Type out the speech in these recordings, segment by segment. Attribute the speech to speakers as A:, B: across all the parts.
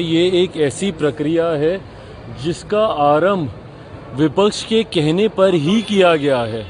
A: ये एक ऐसी प्रक्रिया है जिसका आरंभ विपक्ष के कहने पर ही किया गया है।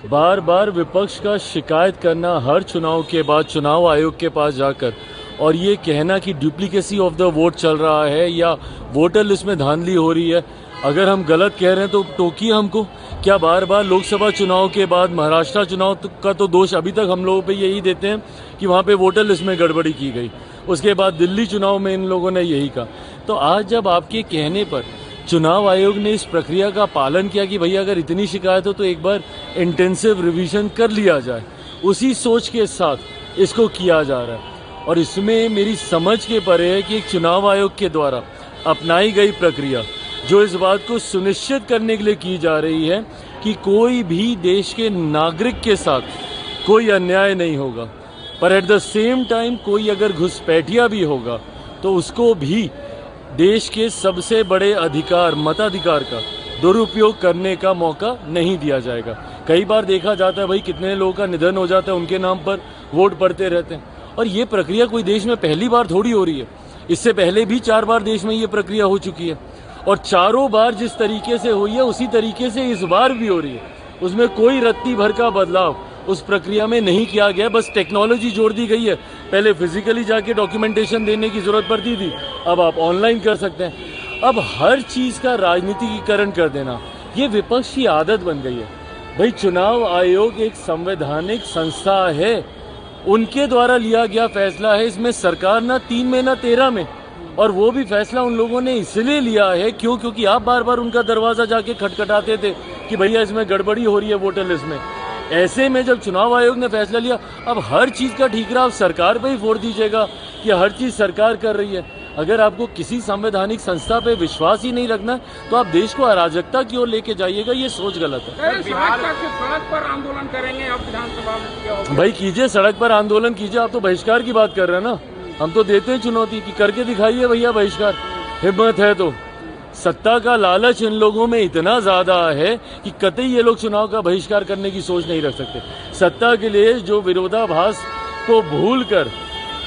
A: बार बार विपक्ष का शिकायत करना हर चुनाव के बाद चुनाव आयोग के पास जाकर और ये कहना कि डुप्लीकेसी ऑफ द वोट चल रहा है या वोटर लिस्ट में धांधली हो रही है। अगर हम गलत कह रहे हैं तो टोकिए हमको। क्या बार बार लोकसभा चुनाव के बाद महाराष्ट्र चुनाव का तो दोष अभी तक हम लोगों पे यही देते हैं कि वहाँ पे वोटर लिस्ट में गड़बड़ी की गई। उसके बाद दिल्ली चुनाव में इन लोगों ने यही कहा। तो आज जब आपके कहने पर चुनाव आयोग ने इस प्रक्रिया का पालन किया कि भैया अगर इतनी शिकायत हो तो एक बार इंटेंसिव रिवीजन कर लिया जाए, उसी सोच के साथ इसको किया जा रहा है। और इसमें मेरी समझ के परे है कि एक चुनाव आयोग के द्वारा अपनाई गई प्रक्रिया जो इस बात को सुनिश्चित करने के लिए की जा रही है कि कोई भी देश के नागरिक के साथ कोई अन्याय नहीं होगा, पर एट द सेम टाइम कोई अगर घुसपैठिया भी होगा तो उसको भी देश के सबसे बड़े अधिकार मताधिकार का दुरुपयोग करने का मौका नहीं दिया जाएगा। कई बार देखा जाता है भाई कितने लोगों का निधन हो जाता है, उनके नाम पर वोट पड़ते रहते हैं। और ये प्रक्रिया कोई देश में पहली बार थोड़ी हो रही है, इससे पहले भी 4 बार देश में ये प्रक्रिया हो चुकी है और चारों बार जिस तरीके से हुई है उसी तरीके से इस बार भी हो रही है। उसमें कोई रत्ती भर का बदलाव उस प्रक्रिया में नहीं किया गया, बस टेक्नोलॉजी जोड़ दी गई है। पहले फिजिकली जाके डॉक्यूमेंटेशन देने की जरूरत पड़ती थी, अब आप ऑनलाइन कर सकते हैं। अब हर चीज का राजनीतिकीकरण कर देना ये विपक्ष की आदत बन गई है। भाई चुनाव आयोग एक संवैधानिक संस्था है, उनके द्वारा लिया गया फैसला है। इसमें सरकार ना 3 में ना 13 में, और वो भी फैसला उन लोगों ने इसलिए लिया है क्योंकि आप बार बार उनका दरवाजा जाके खटखटाते थे कि भैया इसमें गड़बड़ी हो रही है वोटर लिस्ट में। ऐसे में जब चुनाव आयोग ने फैसला लिया, अब हर चीज का ठीकरा आप सरकार पे ही फोड़ दीजिएगा कि हर चीज सरकार कर रही है। अगर आपको किसी संवैधानिक संस्था पे विश्वास ही नहीं रखना तो आप देश को अराजकता की ओर लेके जाइएगा, ये सोच गलत है।
B: सड़क पर आंदोलन करेंगे आप विधानसभा में?
A: भाई कीजिए, सड़क पर आंदोलन कीजिए। आप तो बहिष्कार की बात कर रहे हैं ना, हम तो देते हैं चुनौती कि करके दिखाइए भैया बहिष्कार। हिम्मत है तो। सत्ता का लालच इन लोगों में इतना ज्यादा है कि कतई ये लोग चुनाव का बहिष्कार करने की सोच नहीं रख सकते। सत्ता के लिए जो विरोधाभास को भूलकर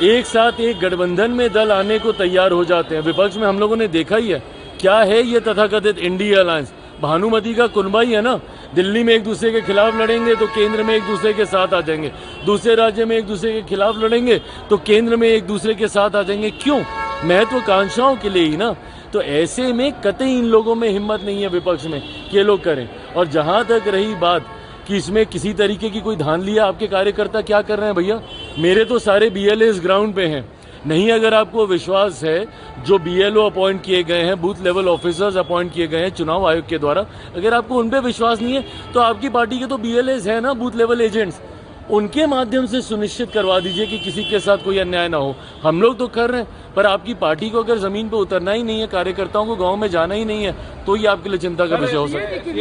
A: एक साथ एक गठबंधन में दल आने को तैयार हो जाते हैं। विपक्ष में हम लोगों ने देखा ही है क्या है ये तथाकथित इंडिया अलायंस। भानुमति का कुनबा ही है ना। दिल्ली में एक दूसरे के खिलाफ लड़ेंगे तो केंद्र में एक दूसरे के साथ आ जाएंगे, दूसरे राज्य में एक दूसरे के खिलाफ लड़ेंगे तो केंद्र में एक दूसरे के साथ आ जाएंगे। क्यों? महत्वाकांक्षाओं के लिए ही ना। तो ऐसे में कतई इन लोगों में हिम्मत नहीं है विपक्ष में कि ये लोग करें। और जहां तक रही बात कि इसमें किसी तरीके की कोई धान लिया, आपके कार्यकर्ता क्या कर रहे हैं भैया? मेरे तो सारे BLA इस ग्राउंड पे हैं। नहीं अगर आपको विश्वास है, जो BLO अपॉइंट किए गए हैं, बूथ लेवल ऑफिसर्स अपॉइंट किए गए हैं चुनाव आयोग के द्वारा, अगर आपको उन पे विश्वास नहीं है तो आपकी पार्टी के तो BLAs है ना, बूथ लेवल एजेंट्स, उनके माध्यम से सुनिश्चित करवा दीजिए कि किसी के साथ कोई अन्याय ना हो। हम लोग तो कर रहे हैं, पर आपकी पार्टी को अगर जमीन पे उतरना ही नहीं है, कार्यकर्ताओं को गांव में जाना ही नहीं है, तो ये आपके लिए चिंता का विषय हो सकता है।